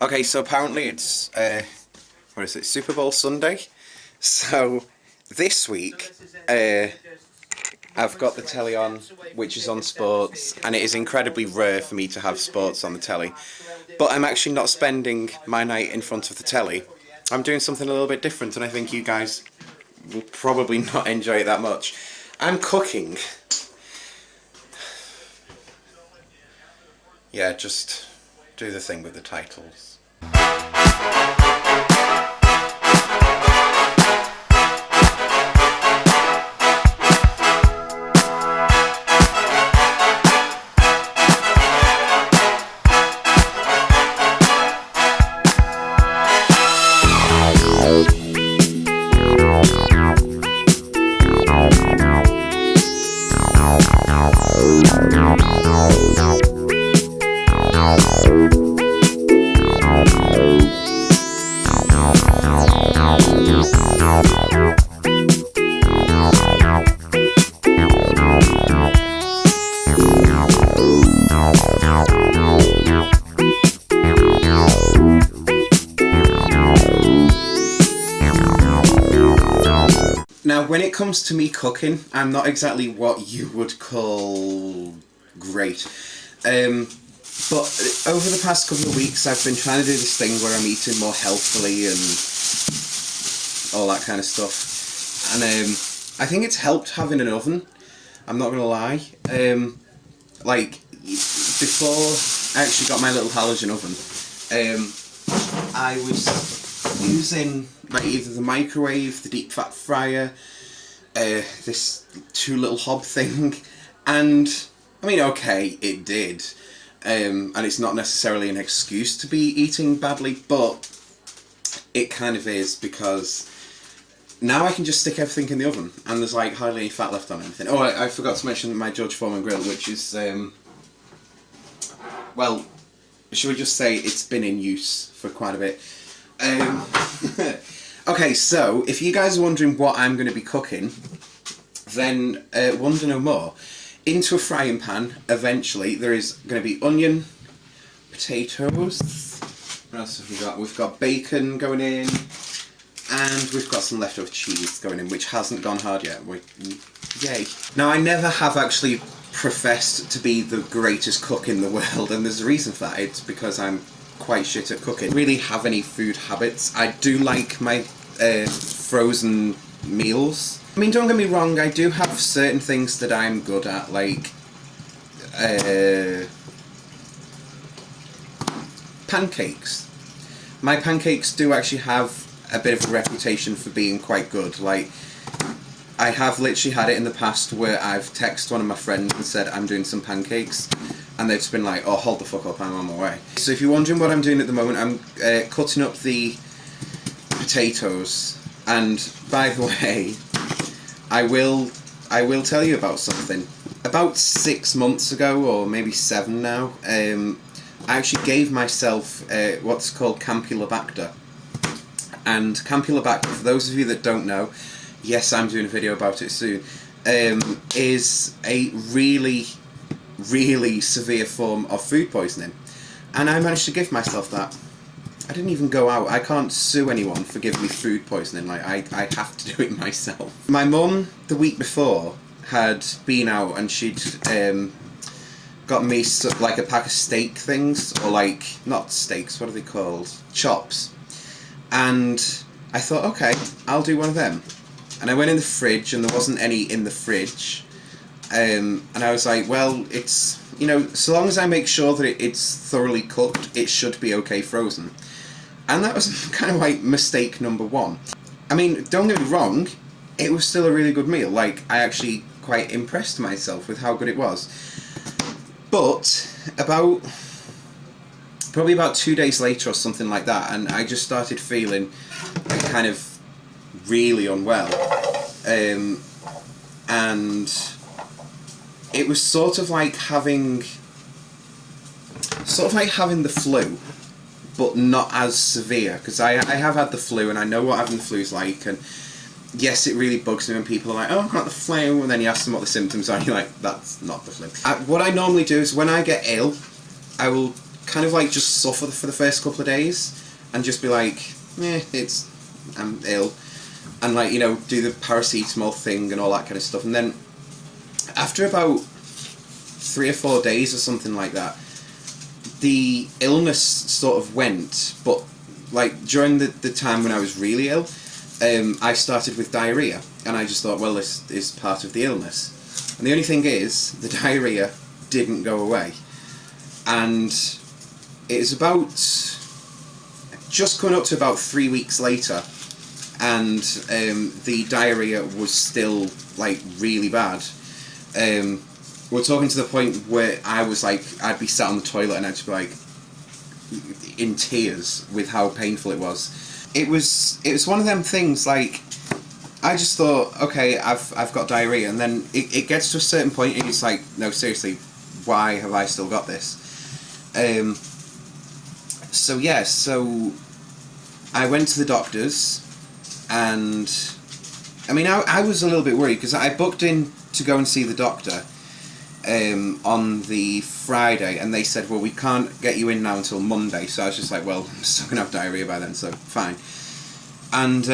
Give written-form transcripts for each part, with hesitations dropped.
Okay, so apparently it's, what is it, Super Bowl Sunday? So, this week, I've got the telly on, which is on sports, and it is incredibly rare for me to have sports on the telly. But I'm actually not spending my night in front of the telly. I'm doing something a little bit different, and I think you guys will probably not enjoy it that much. I'm cooking. Yeah, just do the thing with the titles. Now, when it comes to me cooking, I'm not exactly what you would call great. But over the past couple of weeks, I've been trying to do this thing where I'm eating more healthily and all that kind of stuff. And I think it's helped having an oven. I'm not gonna lie. Like before I actually got my little halogen oven, I was using like either the microwave, the deep fat fryer, this two little hob thing, and I mean, okay, it did, and it's not necessarily an excuse to be eating badly, but it kind of is, because now I can just stick everything in the oven, and there's like hardly any fat left on anything. Oh, I forgot to mention my George Foreman grill, which is, well, should we just say it's been in use for quite a bit. Okay, so if you guys are wondering what I'm going to be cooking, then wonder no more. Into a frying pan, eventually, there is going to be onion, potatoes, what else have we got? We've got bacon going in, and we've got some leftover cheese going in, which hasn't gone hard yet. Yay. Now, I never have actually professed to be the greatest cook in the world, and there's a reason for that. It's because I'm quite shit at cooking. I don't really have any food habits. I do like my frozen meals. I mean, don't get me wrong, I do have certain things that I'm good at, like pancakes. My pancakes do actually have a bit of a reputation for being quite good. Like, I have literally had it in the past where I've texted one of my friends and said I'm doing some pancakes, and they've just been like, oh, hold the fuck up, I'm on my way. So if you're wondering what I'm doing at the moment, I'm cutting up the potatoes, and by the way, I will tell you about something. About 6 months ago, or maybe 7 now, I actually gave myself what's called Campylobacter. And Campylobacter, for those of you that don't know, yes, I'm doing a video about it soon, is a really, really severe form of food poisoning. And I managed to give myself that. I didn't even go out. I can't sue anyone for giving me food poisoning. Like, I have to do it myself. My mum, the week before, had been out and she'd got me like a pack of steak things, or like, not steaks, what are they called? Chops. And I thought, okay, I'll do one of them. And I went in the fridge and there wasn't any in the fridge. And I was like, well, it's, you know, so long as I make sure that it's thoroughly cooked, it should be okay frozen. And that was kind of like mistake number one. I mean, don't get me wrong, it was still a really good meal. Like, I actually quite impressed myself with how good it was. But probably about 2 days later or something like that, and I just started feeling like kind of really unwell. And it was sort of like having the flu, but not as severe, because I have had the flu and I know what having the flu is like, and yes, it really bugs me when people are like, oh, I've got the flu, and then you ask them what the symptoms are, and you're like, that's not the flu. What I normally do is, when I get ill, I will kind of like just suffer for the first couple of days and just be like, I'm ill, and like, you know, do the paracetamol thing and all that kind of stuff. And then after about 3 or 4 days or something like that, the illness sort of went. But like during the time when I was really ill, I started with diarrhea, and I just thought, well, this is part of the illness. And the only thing is, the diarrhea didn't go away, and it was about just coming up to about 3 weeks later, and the diarrhea was still like really bad. We're talking to the point where I was like, I'd be sat on the toilet and I'd just be like in tears with how painful it was. It was one of them things, like, I just thought, okay, I've got diarrhea, and then it gets to a certain point and it's like, no, seriously, why have I still got this? So yeah, so I went to the doctors, and I mean, I was a little bit worried because I booked in to go and see the doctor on the Friday, and they said, well, we can't get you in now until Monday. So I was just like, well, I'm still going to have diarrhea by then, so fine. And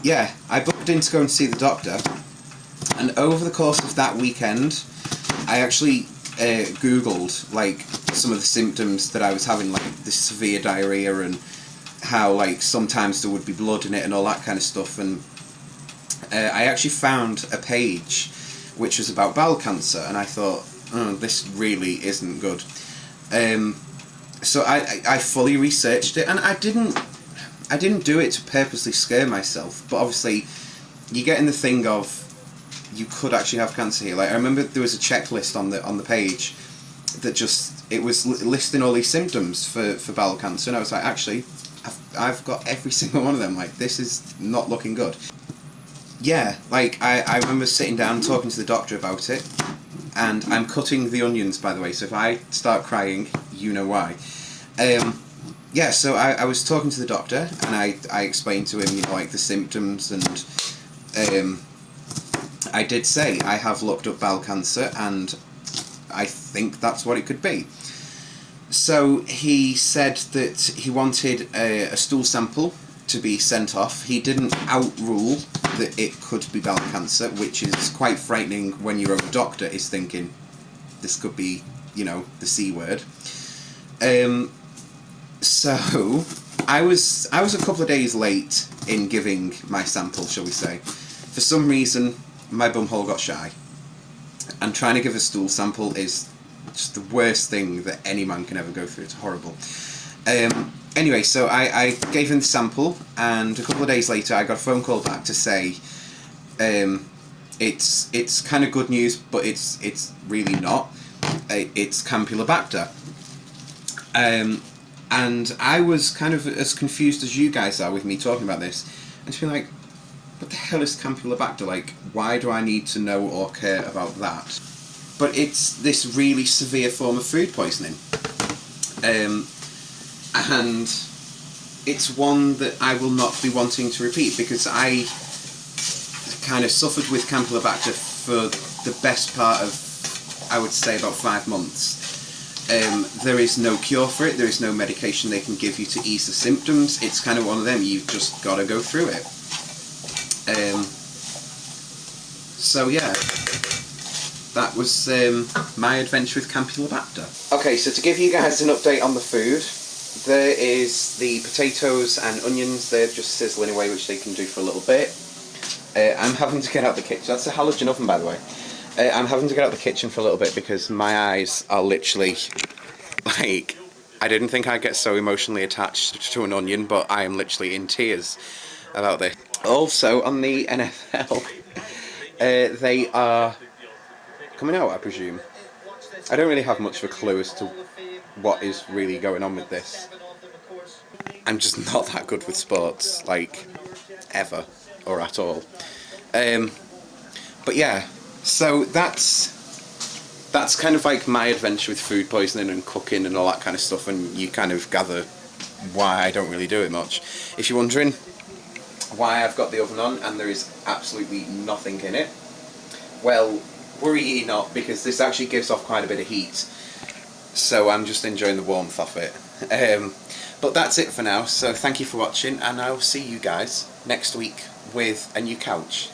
yeah, I booked in to go and see the doctor, and over the course of that weekend, I actually Googled like some of the symptoms that I was having, like the severe diarrhea, and how like sometimes there would be blood in it and all that kind of stuff. And I actually found a page which was about bowel cancer, and I thought, oh, this really isn't good. So I fully researched it, and I didn't do it to purposely scare myself, but obviously you get in the thing of, you could actually have cancer here. Like, I remember there was a checklist on the page that just, it was listing all these symptoms for bowel cancer, and I was like, actually, I've got every single one of them. Like, this is not looking good. Yeah, like, I remember sitting down talking to the doctor about it, and I'm cutting the onions, by the way, so if I start crying, you know why. Yeah, so I was talking to the doctor, and I explained to him, you know, like, the symptoms, and I did say, I have looked up bowel cancer, and I think that's what it could be. So he said that he wanted a stool sample to be sent off. He didn't outrule that it could be bowel cancer, which is quite frightening when your own doctor is thinking this could be, you know, the C word. So I was a couple of days late in giving my sample, shall we say. For some reason, my bumhole got shy, and trying to give a stool sample is just the worst thing that any man can ever go through. It's horrible. Anyway, so I gave him the sample, and a couple of days later I got a phone call back to say it's kind of good news, but it's really not. It's Campylobacter. And I was kind of as confused as you guys are with me talking about this, and just being like, what the hell is Campylobacter? Like, why do I need to know or care about that? But it's this really severe form of food poisoning. And it's one that I will not be wanting to repeat, because I kind of suffered with Campylobacter for the best part of, I would say, about 5 months. There is no cure for it, there is no medication they can give you to ease the symptoms. It's kind of one of them, you've just got to go through it. So yeah, that was my adventure with Campylobacter. Okay, so to give you guys an update on the food, there is the potatoes and onions. They're just sizzling away, which they can do for a little bit. I'm having to get out the kitchen. That's a halogen oven, by the way. I'm having to get out the kitchen for a little bit because my eyes are literally, like, I didn't think I'd get so emotionally attached to an onion, but I am literally in tears about this. Also, on the NFL, they are coming out, I presume. I don't really have much of a clue as to what is really going on with this. I'm just not that good with sports, like, ever, or at all. But yeah, so that's kind of like my adventure with food poisoning and cooking and all that kind of stuff, and you kind of gather why I don't really do it much. If you're wondering why I've got the oven on and there is absolutely nothing in it, well, worry ye not, because this actually gives off quite a bit of heat. so I'm just enjoying the warmth of it. But that's it for now, so thank you for watching, and I'll see you guys next week with a new couch.